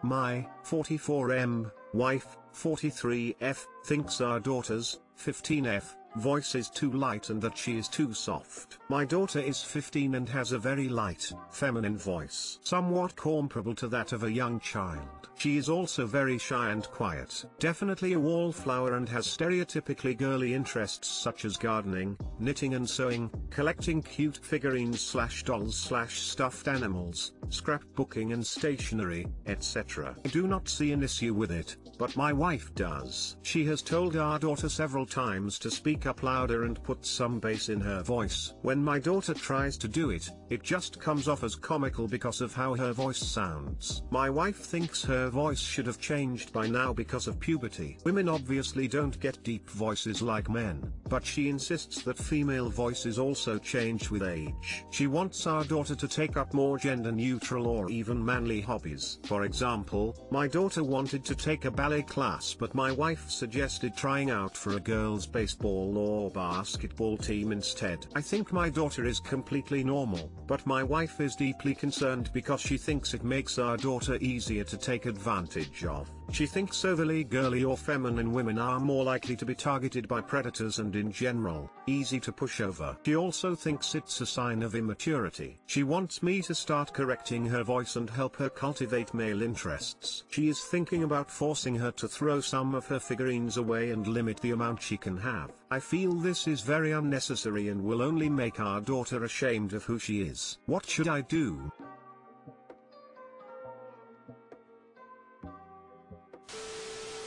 My 44M wife, 43F, thinks our daughter's 15F voice is too light and that she is too soft. My daughter is 15 and has a very light, feminine voice, somewhat comparable to that of a young child. She is also very shy and quiet, definitely a wallflower, and has stereotypically girly interests such as gardening, knitting and sewing, collecting cute figurines / dolls / stuffed animals, scrapbooking and stationery, etc. I do not see an issue with it, but my wife does. She has told our daughter several times to speak up louder and put some bass in her voice. When my daughter tries to do it, it just comes off as comical because of how her voice sounds. My wife thinks her voice should have changed by now because of puberty. Women obviously don't get deep voices like men, but she insists that female voices also change with age. She wants our daughter to take up more gender neutral or even manly hobbies. For example, my daughter wanted to take a ballet class, but my wife suggested trying out for a girls' baseball or basketball team instead. I think my daughter is completely normal, but my wife is deeply concerned because she thinks it makes our daughter easier to take advantage of. She thinks overly girly or feminine women are more likely to be targeted by predators and in general, easy to push over. She also thinks it's a sign of immaturity. She wants me to start correcting her voice and help her cultivate male interests. She is thinking about forcing her to throw some of her figurines away and limit the amount she can have. I feel this is very unnecessary and will only make our daughter ashamed of who she is. What should I do?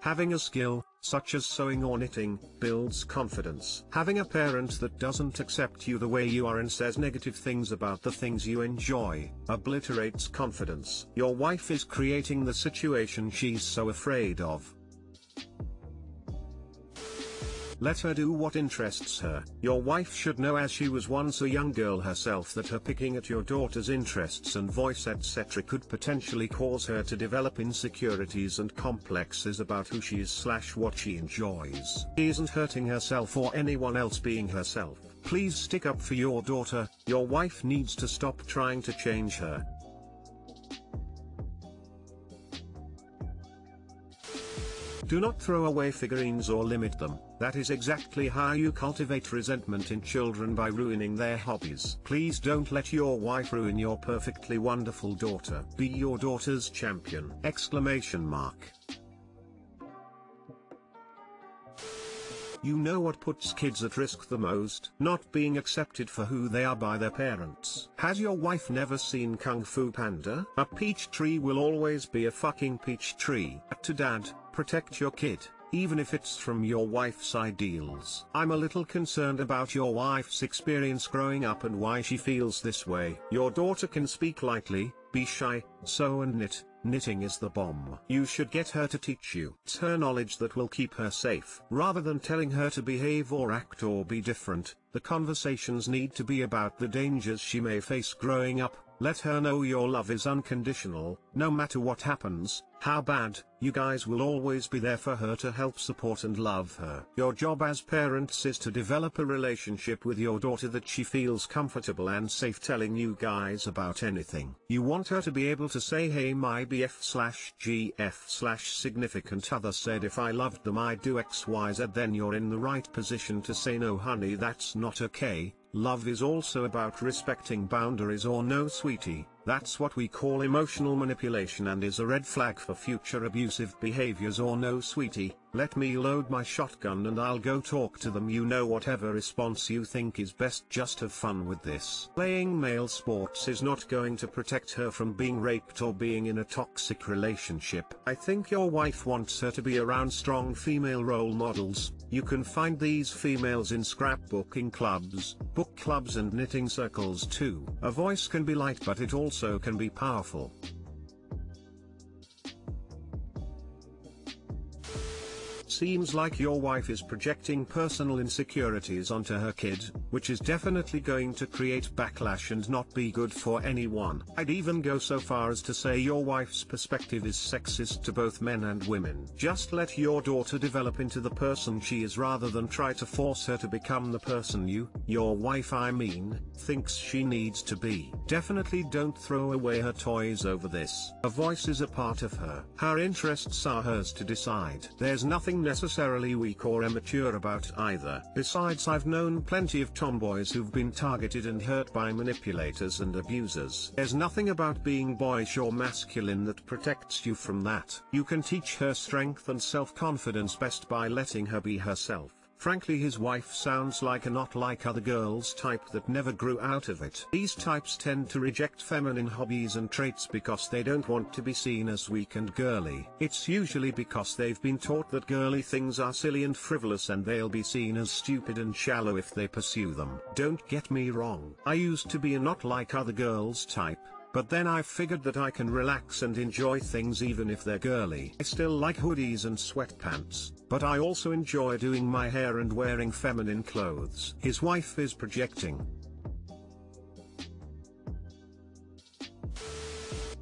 Having a skill, such as sewing or knitting, builds confidence. Having a parent that doesn't accept you the way you are and says negative things about the things you enjoy, obliterates confidence. Your wife is creating the situation she's so afraid of. Let her do what interests her. Your wife should know, as she was once a young girl herself, that her picking at your daughter's interests and voice etc. could potentially cause her to develop insecurities and complexes about who she is / what she enjoys. She isn't hurting herself or anyone else being herself. Please stick up for your daughter. Your wife needs to stop trying to change her. Do not throw away figurines or limit them. That is exactly how you cultivate resentment in children, by ruining their hobbies. Please don't let your wife ruin your perfectly wonderful daughter. Be your daughter's champion! Exclamation mark. You know what puts kids at risk the most? Not being accepted for who they are by their parents. Has your wife never seen Kung Fu Panda? A peach tree will always be a fucking peach tree. To dad, protect your kid, even if it's from your wife's ideals. I'm a little concerned about your wife's experience growing up and why she feels this way. Your daughter can speak lightly, be shy, sew and knit. Knitting is the bomb. You should get her to teach you. It's her knowledge that will keep her safe. Rather than telling her to behave or act or be different, the conversations need to be about the dangers she may face growing up. Let her know your love is unconditional. No matter what happens, how bad, you guys will always be there for her to help support and love her. Your job as parents is to develop a relationship with your daughter that she feels comfortable and safe telling you guys about anything. You want her to be able to say, hey, my BF/GF/significant other said if I loved them I'd do XYZ. Then you're in the right position to say, no honey, that's not okay. Love is also about respecting boundaries, or no sweetie. That's what we call emotional manipulation and is a red flag for future abusive behaviors. Or no sweetie, let me load my shotgun and I'll go talk to them. You know, whatever response you think is best, just have fun with this. Playing male sports is not going to protect her from being raped or being in a toxic relationship. I think your wife wants her to be around strong female role models. You can find these females in scrapbooking clubs, book clubs and knitting circles too. A voice can be light, but it also can be powerful. seems like your wife is projecting personal insecurities onto her kid, which is definitely going to create backlash and not be good for anyone. I'd even go so far as to say your wife's perspective is sexist to both men and women. Just let your daughter develop into the person she is rather than try to force her to become the person your wife I mean, thinks she needs to be. Definitely don't throw away her toys over this. A voice is a part of her. Her interests are hers to decide. There's nothing necessarily weak or immature about either. Besides, I've known plenty of tomboys who've been targeted and hurt by manipulators and abusers. There's nothing about being boyish or masculine that protects you from that. You can teach her strength and self-confidence best by letting her be herself. Frankly, his wife sounds like a not like other girls type that never grew out of it. These types tend to reject feminine hobbies and traits because they don't want to be seen as weak and girly. It's usually because they've been taught that girly things are silly and frivolous and they'll be seen as stupid and shallow if they pursue them. Don't get me wrong. I used to be a not like other girls type. But then I figured that I can relax and enjoy things even if they're girly. I still like hoodies and sweatpants, but I also enjoy doing my hair and wearing feminine clothes. His wife is projecting.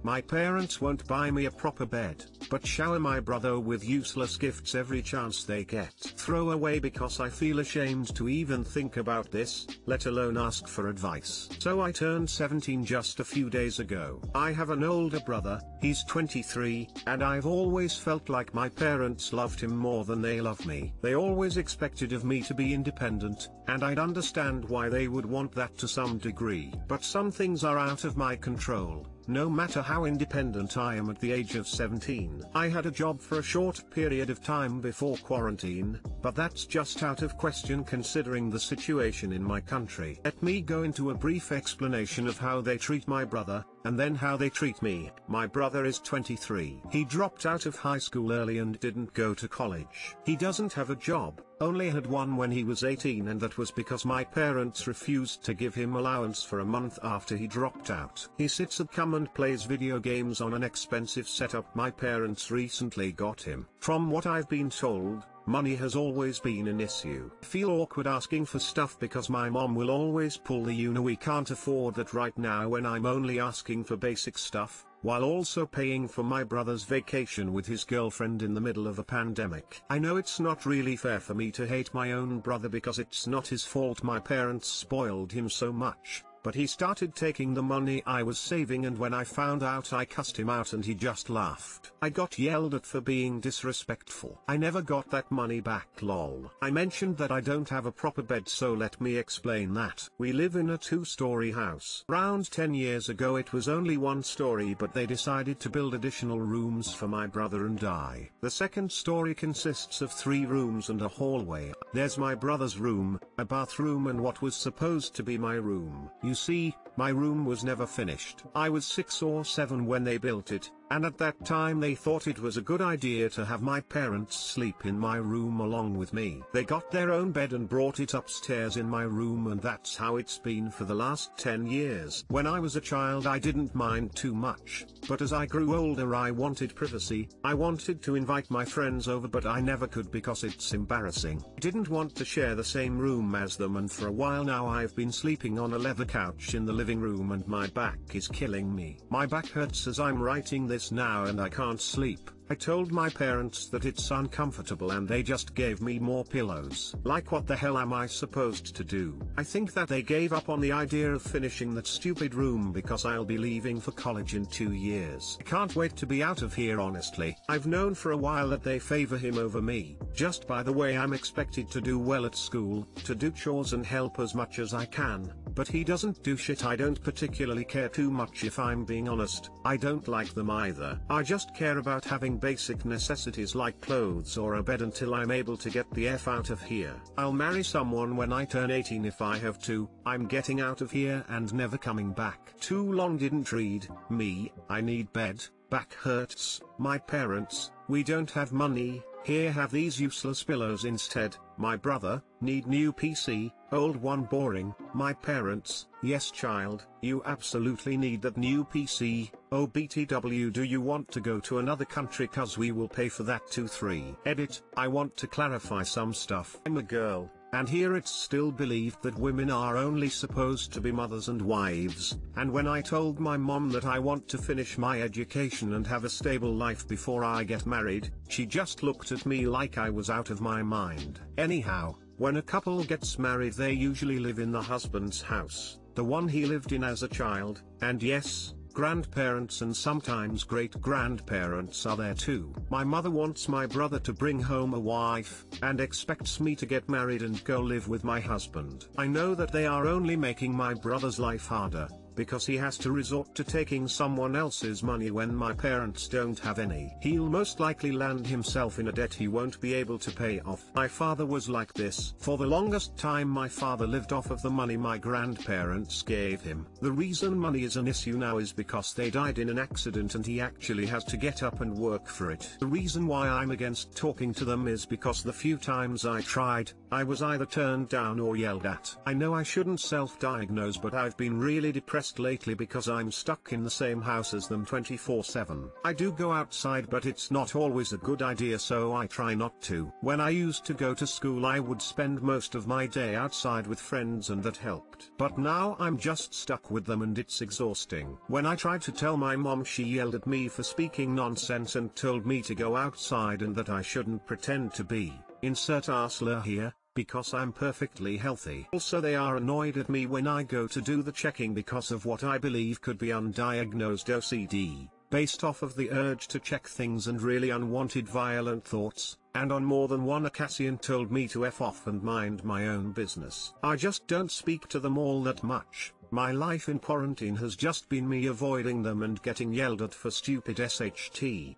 My parents won't buy me a proper bed, but shower my brother with useless gifts every chance they get. Throw away because I feel ashamed to even think about this, let alone ask for advice. So I turned 17 just a few days ago. I have an older brother, he's 23, and I've always felt like my parents loved him more than they love me. They always expected of me to be independent, and I'd understand why they would want that to some degree. But some things are out of my control. No matter how independent I am at the age of 17. I had a job for a short period of time before quarantine, but that's just out of question considering the situation in my country. Let me go into a brief explanation of how they treat my brother, and then how they treat me. My brother is 23. He dropped out of high school early and didn't go to college. He doesn't have a job, only had one when he was 18, and that was because my parents refused to give him allowance for a month after he dropped out. He sits at home and plays video games on an expensive setup my parents recently got him. From what I've been told, money has always been an issue. I feel awkward asking for stuff because my mom will always pull the we can't afford that right now when I'm only asking for basic stuff, while also paying for my brother's vacation with his girlfriend in the middle of a pandemic. I know it's not really fair for me to hate my own brother because it's not his fault my parents spoiled him so much. But he started taking the money I was saving, and when I found out I cussed him out and he just laughed. I got yelled at for being disrespectful. I never got that money back lol. I mentioned that I don't have a proper bed, so let me explain that. We live in a 2-story house. Around 10 years ago it was only 1 story, but they decided to build additional rooms for my brother and I. The second story consists of 3 rooms and a hallway. There's my brother's room, a bathroom, and what was supposed to be my room. You see, my room was never finished. I was 6 or 7 when they built it, and at that time they thought it was a good idea to have my parents sleep in my room along with me. They got their own bed and brought it upstairs in my room, and that's how it's been for the last 10 years. When I was a child I didn't mind too much, but as I grew older I wanted privacy. I wanted to invite my friends over, but I never could because it's embarrassing. I didn't want to share the same room as them, and for a while now I've been sleeping on a leather couch in the living room and my back is killing me. My back hurts as I'm writing this now and I can't sleep. I told my parents that it's uncomfortable and they just gave me more pillows. Like, what the hell am I supposed to do? I think that they gave up on the idea of finishing that stupid room because I'll be leaving for college in 2 years. I can't wait to be out of here honestly. I've known for a while that they favor him over me. Just by the way, I'm expected to do well at school, to do chores and help as much as I can, but he doesn't do shit. I don't particularly care too much if I'm being honest. I don't like them either. I just care about having basic necessities like clothes or a bed until I'm able to get the F out of here. I'll marry someone when I turn 18 if I have to. I'm getting out of here and never coming back. Too long didn't read me. I need bed. Back hurts. My parents, we don't have money. Here, have these useless pillows instead. My brother, need new PC, old one boring. My parents, yes child, you absolutely need that new PC. Oh BTW, do you want to go to another country, cause we will pay for that too. 3. Edit, I want to clarify some stuff. I'm a girl, and here it's still believed that women are only supposed to be mothers and wives, and when I told my mom that I want to finish my education and have a stable life before I get married, she just looked at me like I was out of my mind. Anyhow, when a couple gets married they usually live in the husband's house, the one he lived in as a child, and yes, grandparents and sometimes great-grandparents are there too. My mother wants my brother to bring home a wife, and expects me to get married and go live with my husband. I know that they are only making my brother's life harder, because he has to resort to taking someone else's money when my parents don't have any. He'll most likely land himself in a debt he won't be able to pay off. My father was like this. For the longest time my father lived off of the money my grandparents gave him. The reason money is an issue now is because they died in an accident and he actually has to get up and work for it. The reason why I'm against talking to them is because the few times I tried, I was either turned down or yelled at. I know I shouldn't self-diagnose, but I've been really depressed lately because I'm stuck in the same house as them 24/7. I do go outside, but it's not always a good idea, so I try not to. When I used to go to school I would spend most of my day outside with friends and that helped. But now I'm just stuck with them and it's exhausting. When I tried to tell my mom, she yelled at me for speaking nonsense and told me to go outside and that I shouldn't pretend to be, insert arsler here, because I'm perfectly healthy. Also, they are annoyed at me when I go to do the checking because of what I believe could be undiagnosed OCD, based off of the urge to check things and really unwanted violent thoughts, and on more than one occasion told me to F off and mind my own business. I just don't speak to them all that much. My life in quarantine has just been me avoiding them and getting yelled at for stupid SHT.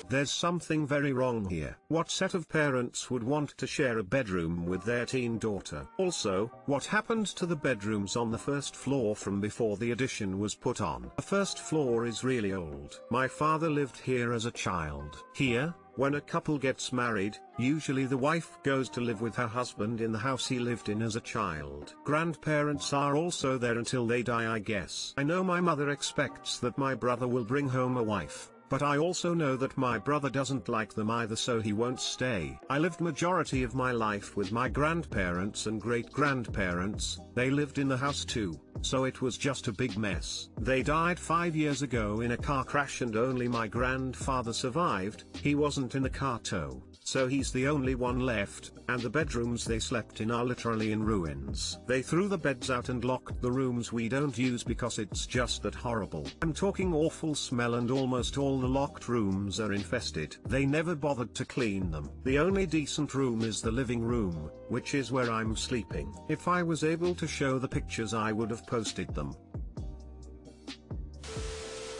There's something very wrong here. What set of parents would want to share a bedroom with their teen daughter? Also, what happened to the bedrooms on the first floor from before the addition was put on? The first floor is really old. My father lived here as a child. Here, when a couple gets married, usually the wife goes to live with her husband in the house he lived in as a child. Grandparents are also there until they die, I guess. I know my mother expects that my brother will bring home a wife, but I also know that my brother doesn't like them either, so he won't stay. I lived majority of my life with my grandparents and great-grandparents. They lived in the house too, so it was just a big mess. They died 5 years ago in a car crash and only my grandfather survived. He wasn't in the car tow, so he's the only one left, and the bedrooms they slept in are literally in ruins. They threw the beds out and locked the rooms we don't use because it's just that horrible. I'm talking awful smell, and almost all the locked rooms are infested. They never bothered to clean them. The only decent room is the living room, which is where I'm sleeping. If I was able to show the pictures I would have posted them.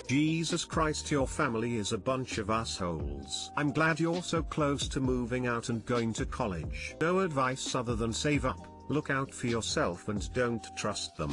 Jesus Christ, your family is a bunch of assholes. I'm glad you're so close to moving out and going to college. No advice other than save up, look out for yourself, and don't trust them.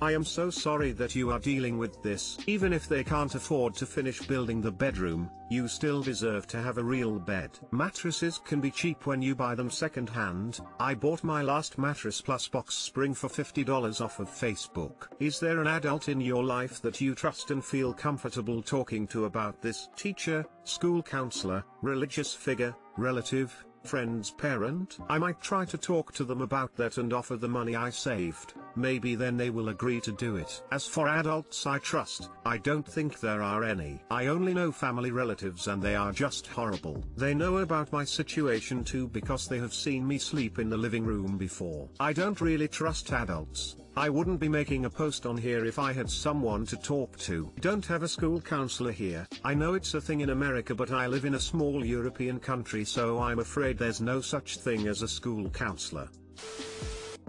I am so sorry that you are dealing with this. Even if they can't afford to finish building the bedroom, you still deserve to have a real bed. Mattresses can be cheap when you buy them second hand. I bought my last mattress plus box spring for $50 off of Facebook. Is there an adult in your life that you trust and feel comfortable talking to about this? Teacher, school counselor, religious figure, relative, friend's parent? I might try to talk to them about that and offer the money I saved. Maybe then they will agree to do it. As for adults I trust, I don't think there are any. I only know family relatives and they are just horrible. They know about my situation too because they have seen me sleep in the living room before. I don't really trust adults. I wouldn't be making a post on here if I had someone to talk to. Don't have a school counselor here. I know it's a thing in America, but I live in a small European country, so I'm afraid there's no such thing as a school counselor.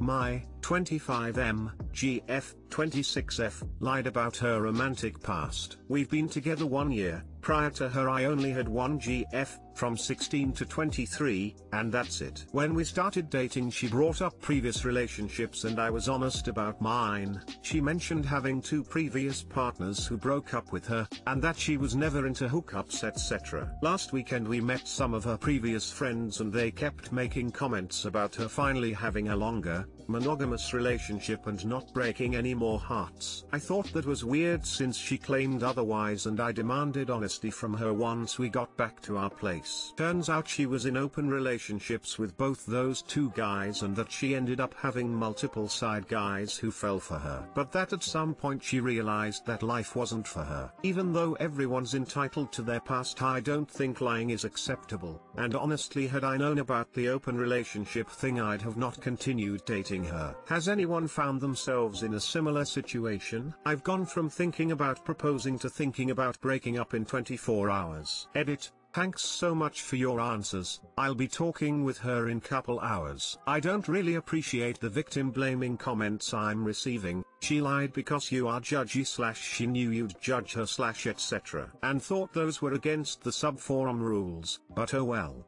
My 25M, GF, 26F, lied about her romantic past. We've been together 1 year, prior to her I only had one GF, from 16 to 23, and that's it. When we started dating she brought up previous relationships and I was honest about mine. She mentioned having 2 previous partners who broke up with her, and that she was never into hookups etc. Last weekend we met some of her previous friends and they kept making comments about her finally having a longer, monogamous relationship and not breaking any more hearts. I thought that was weird since she claimed otherwise and I demanded honesty from her once we got back to our place. Turns out she was in open relationships with both those 2 guys and that she ended up having multiple side guys who fell for her. But that at some point she realized that life wasn't for her. Even though everyone's entitled to their past, I don't think lying is acceptable, and honestly had I known about the open relationship thing I'd have not continued dating her. Has anyone found themselves in a similar situation? I've gone from thinking about proposing to thinking about breaking up in 24 hours. Edit. Thanks so much for your answers. I'll be talking with her in couple hours. I don't really appreciate the victim blaming comments I'm receiving. She lied because you are judgy / she knew you'd judge her / etc. and thought those were against the subforum rules, but oh well.